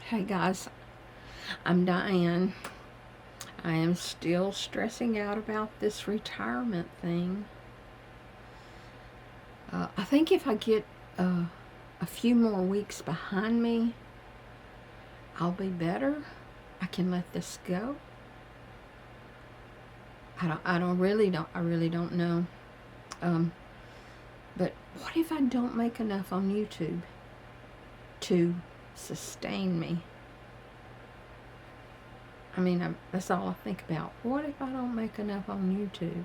Hey guys, I'm Diane. I am still stressing out about this retirement thing. I think if I get a few more weeks behind me, I'll be better. I can let this go. I really don't know. Um, but what if I don't make enough on YouTube to sustain me? That's all I think about. What if I don't make enough on YouTube?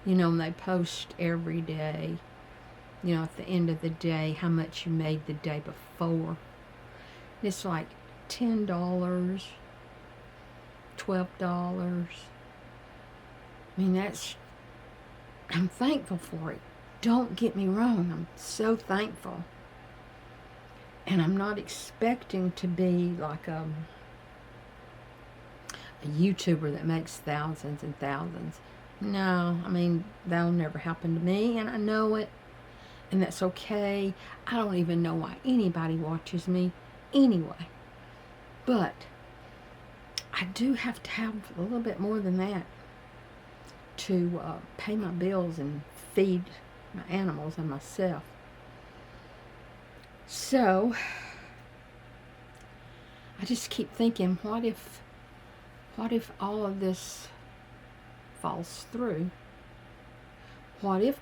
And they post every day, at the end of the day, how much you made the day before. It's like $10, $12. I'm thankful for it. Don't get me wrong, I'm so thankful. And I'm not expecting to be like a YouTuber that makes thousands and thousands. No, that'll never happen to me, and I know it, and that's okay. I don't even know why anybody watches me anyway. But I do have to have a little bit more than that to pay my bills and feed my animals and myself. So I just keep thinking, what if all of this falls through? What if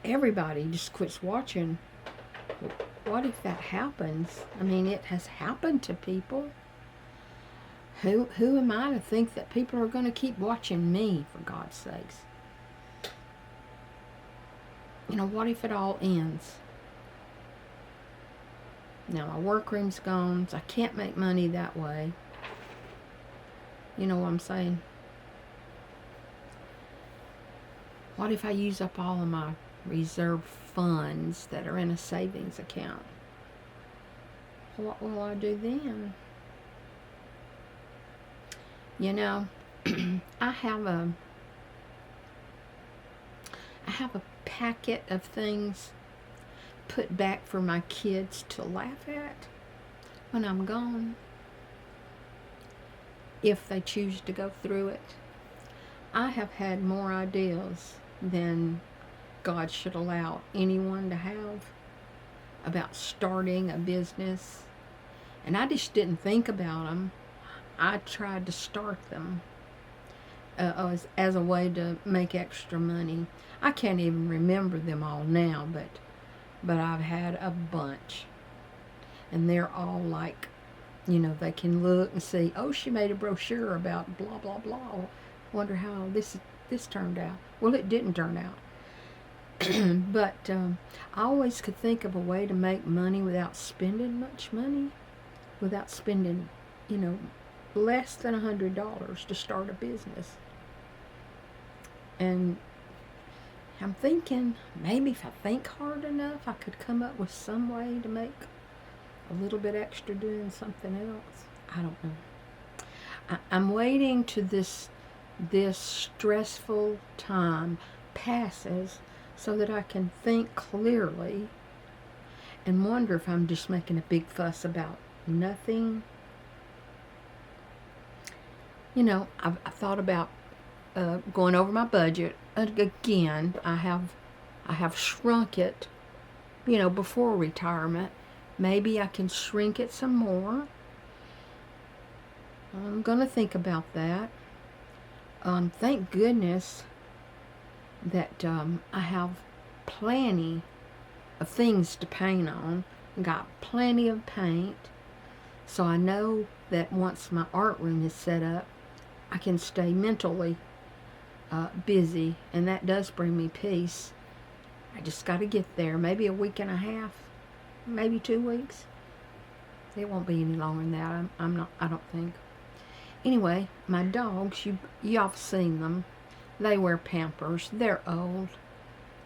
everybody just quits watching? What if that happens? It has happened to people. Who am I to think that people are going to keep watching me, for God's sakes? What if it all ends? Now my workroom's gone, so I can't make money that way. You know what I'm saying? What if I use up all of my reserve funds that are in a savings account? What will I do then? I have a packet of things put back for my kids to laugh at when I'm gone, if they choose to go through it. I have had more ideas than God should allow anyone to have about starting a business, and I just didn't think about them. I tried to start them as a way to make extra money. I can't even remember them all now, but I've had a bunch, and they're all like, they can look and see, oh, she made a brochure about blah blah blah. Wonder how this turned out. Well, it didn't turn out. But I always could think of a way to make money without spending much money, without spending, less than $100 to start a business. And I'm thinking, maybe if I think hard enough, I could come up with some way to make a little bit extra doing something else. I don't know. I'm waiting to this stressful time passes so that I can think clearly and wonder if I'm just making a big fuss about nothing. I've thought about going over my budget again. I have shrunk it, before retirement. Maybe I can shrink it some more. I'm gonna think about that. Thank goodness that I have plenty of things to paint on. Got plenty of paint, so I know that once my art room is set up, I can stay mentally busy, and that does bring me peace. I just got to get there. Maybe a week and a half, maybe 2 weeks. It won't be any longer than that. I don't think. Anyway, my dogs, y'all have seen them. They wear Pampers. They're old.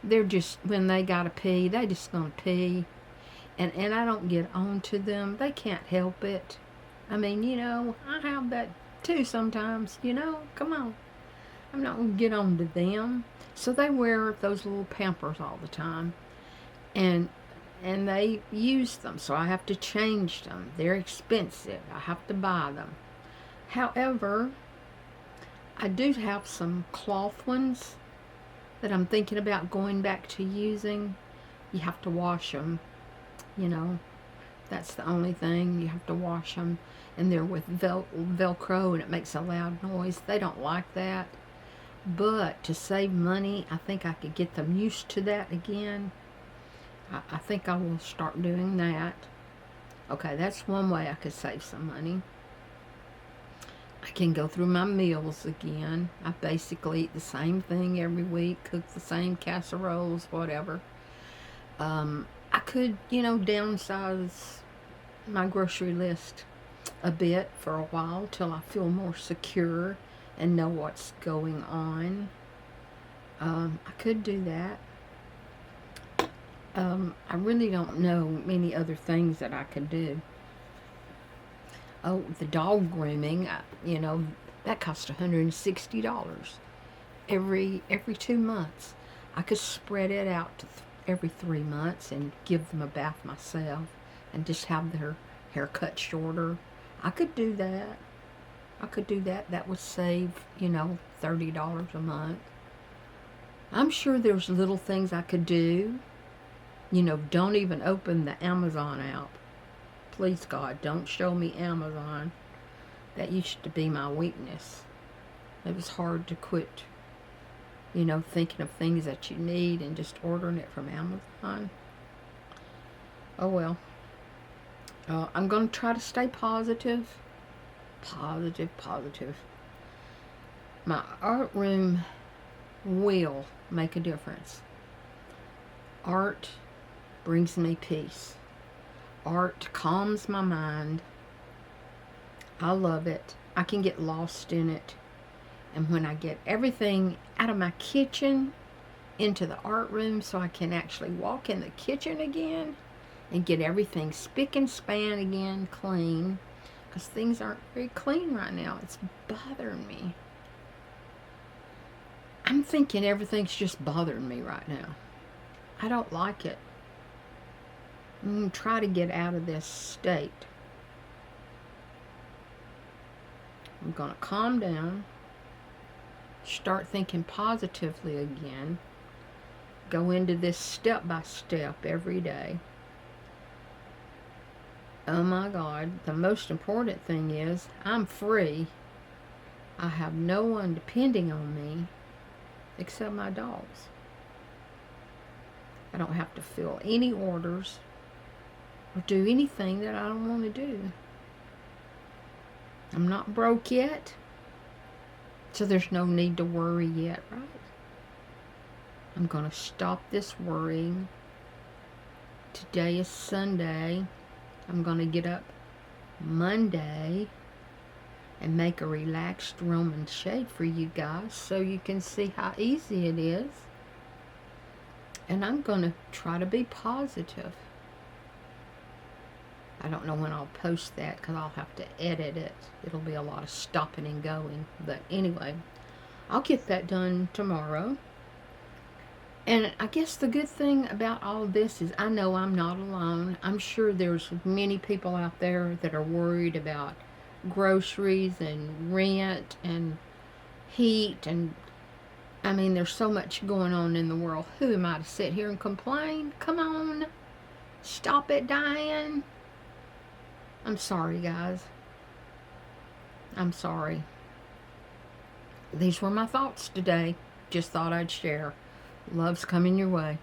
They're just, when they gotta pee, they just gonna pee. And I don't get on to them. They can't help it. I have that too sometimes, come on. I'm not gonna get on to them. So they wear those little Pampers all the time. And and they use them, so I have to change them. They're expensive. I have to buy them. However, I do have some cloth ones that I'm thinking about going back to using. You have to wash them, you know. That's the only thing. You have to wash them. And they're with Velcro, and it makes a loud noise. They don't like that. But to save money, I think I could get them used to that again. I think I will start doing that. Okay, that's one way I could save some money. I can go through my meals again. I basically eat the same thing every week, cook the same casseroles, whatever. I could, downsize my grocery list a bit for a while till I feel more secure and know what's going on. I could do that. I really don't know many other things that I could do. Oh, the dog grooming, that cost $160 every 2 months. I could spread it out to every 3 months and give them a bath myself and just have their hair cut shorter. I could do that. That would save, $30 a month. I'm sure there's little things I could do. Don't even open the Amazon app. Please, God, don't show me Amazon. That used to be my weakness. It was hard to quit, thinking of things that you need and just ordering it from Amazon. Oh, well. I'm going to try to stay positive. Positive. My art room will make a difference. Art brings me peace. Art calms my mind. I love it. I can get lost in it. And when I get everything out of my kitchen into the art room so I can actually walk in the kitchen again and get everything spick and span again, clean, because things aren't very clean right now. It's bothering me. I'm thinking everything's just bothering me right now. I don't like it. I'm going to try to get out of this state. I'm going to calm down, start thinking positively again, go into this step by step every day. Oh my God, the most important thing is I'm free. I have no one depending on me except my dogs. I don't have to fill any orders or do anything that I don't want to do. I'm not broke yet, so there's no need to worry yet, right? I'm going to stop this worrying. Today is Sunday. I'm going to get up Monday and make a relaxed Roman shake for you guys so you can see how easy it is. And I'm going to try to be positive. I don't know when I'll post that because I'll have to edit it. It'll be a lot of stopping and going. But anyway, I'll get that done tomorrow. And I guess the good thing about all of this is I know I'm not alone. I'm sure there's many people out there that are worried about groceries and rent and heat. And I mean, there's so much going on in the world. Who am I to sit here and complain? Come on. Stop it, Diane. I'm sorry, guys. I'm sorry. These were my thoughts today. Just thought I'd share. Love's coming your way.